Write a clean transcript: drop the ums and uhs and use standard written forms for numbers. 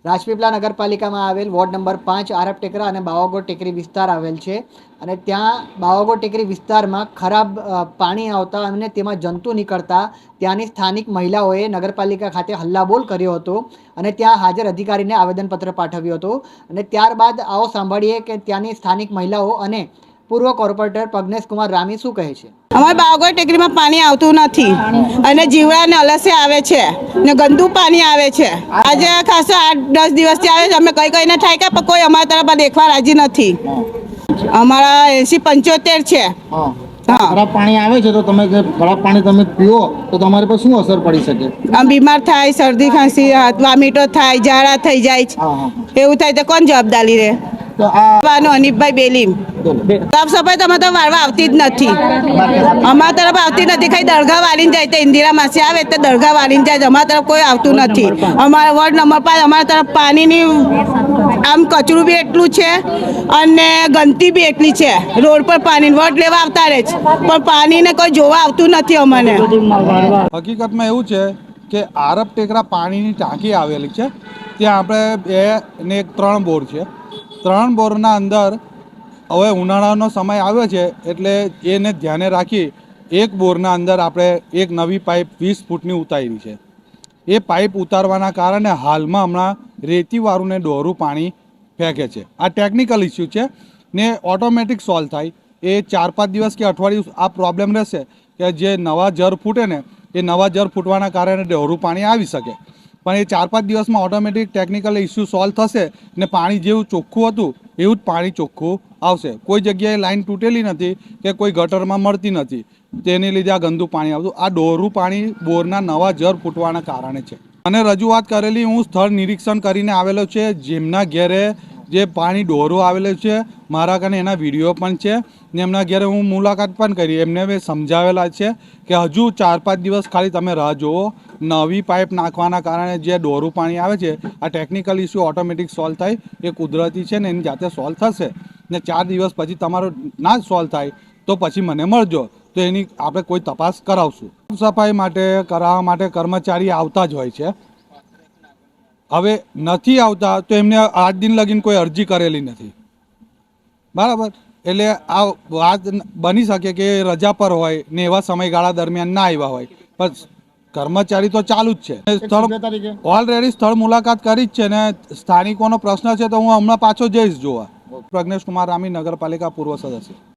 રાજપીપળા નગરપાલિકામાં આવેલ ward number 5 આરબ ટેકરા અને બાવાગોળ ટેકરી વિસ્તાર આવેલ છે અને ત્યાં બાવાગોળ ટેકરી વિસ્તારમાં ખરાબ પાણી આવતા અને તેમાં જંતુ નીકળતા ત્યાંની સ્થાનિક મહિલાઓએ નગરપાલિકા ખાતે હલ્લાબોલ કર્યો હતો અને ત્યાં હાજર અધિકારીને આવેદનપત્ર પાઠવ્યું હતું અને ત્યારબાદ આવો સાંભળીએ કે ત્યાંની સ્થાનિક મહિલાઓ અને પૂર્વ કોર્પોરેટર પ્રજ્ઞેશ કુમાર રામી શું કહે છે। અમારે બાવાગોળ ટેકરીમાં પાણી આવતું નથી અને જીવડાને અલસે આવે છે ને ગંદુ પાણી આવે છે। આજે ખાસ 8-10 દિવસથી આવે છે, અમે કઈને થાય કે કોઈ અમારા તરફ દેખવા રાજી નથી। અમારા 80-75 છે। ખરાબ પાણી આવે છે તો તમે ખરાબ પાણી તમે પીઓ તો તમારી પર શું અસર પડી શકે? આમ બીમાર થાય, શરદી ખાંસી, વામિટો થાય, ઝાડા થઈ જાય, એવું થાય તો કોણ જવાબદારી રહે? તો આ અનિપભાઈ બેલીમ સાફ સફાઈ તો અમારે વાળવા આવતી જ નથી, અમારા તરફ આવતી નથી। ખાલી દરગાહ વાળીને જાય તો ઇન્દિરા માસી આવે તો દરગાહ વાળીને જાય, અમારા તરફ કોઈ આવતું નથી। અમારા વોર્ડ નંબર 5 અમારા તરફ પાણીની આમ કચરું બી એટલું છે અને ગંદકી બી એટલી છે। રોડ પર પાણી વોટ લેવા આવતા રહે છે પણ પાણીને કોઈ જોવા આવતું નથી અમને। હકીકતમાં એવું છે કે આરબ ટેકરા પાણીની ટાંકી આવેલી છે, ત્યાં આપણે 2 ને 3 બોર છે। 3 બોરના અંદર હવે ઉનાળાનો સમય આવ્યો છે એટલે એને ધ્યાને રાખી એક બોરના અંદર આપણે એક નવી પાઇપ 20 ફૂટની ઉતારી છે। એ પાઇપ ઉતારવાના કારણે હાલમાં હમણાં રેતીવાળું ને ડોરું પાણી ફેંકે છે। આ ટેકનિકલ ઇસ્યુ છે ને ઓટોમેટિક સોલ્વ થાય। એ 4-5 દિવસ કે અઠવાડિયું આ પ્રોબ્લેમ રહેશે કે જે નવા જર ફૂટે ને એ નવા જર ફૂટવાના કારણે ડોરું પાણી આવી શકે, પણ એ 4-5 દિવસમાં ઓટોમેટિક ટેકનિકલ ઇસ્યુ સોલ્વ થશે ને પાણી જેવું ચોખ્ખું હતું એવું જ પાણી ચોખ્ખું આવશે। કોઈ જગ્યાએ લાઈન તૂટેલી નથી કે કોઈ ગટરમાં મળતી નથી, તેને લીધે આ ગંદુ પાણી આવતું। આ ડોરું પાણી બોરના નવા જર ફૂટવાના કારણે છે। અને રજૂઆત કરેલી, હું સ્થળ નિરીક્ષણ કરીને આવેલો છે, જેમના ઘેરે જે પાણી ડોરું આવેલું છે મારા કને એના વિડીયો પણ છે ને એમના ઘેરે હું મુલાકાત પણ કરી, એમને મેં સમજાવેલા છે કે હજુ 4-5 દિવસ ખાલી તમે રાહ જુઓ। નવી પાઇપ નાખવાના કારણે જે ડોરું પાણી આવે છે આ ટેકનિકલ ઇસ્યુ ઓટોમેટિક સોલ્વ થાય, એ કુદરતી છે ને એની જાતે સોલ્વ થશે ને 4 દિવસ પછી તમારો ના સોલ્વ થાય તો પછી મને મળજો, તો એની આપણે કોઈ તપાસ કરાવશું। સફાઈ માટે કરાવવા માટે કર્મચારી આવતા જ હોય છે। હવે નથી આવતા તો એમને 8 દિન લગીને કોઈ અરજી કરેલી નથી, બરાબર? એટલે આ વાત બની શકે કે રજા પર હોય ને એવા સમયગાળા દરમિયાન ના આવ્યા હોય, પણ કર્મચારી તો ચાલુ જ છે। સ્થળ ઓલરેડી સ્થળ મુલાકાત કરી જ છે ને સ્થાનિકોનો પ્રશ્ન છે તો હું હમણાં પાછો જઈશ જોવા। પ્રજ્ઞેશ કુમાર રામી, નગરપાલિકા પૂર્વ સદસ્ય।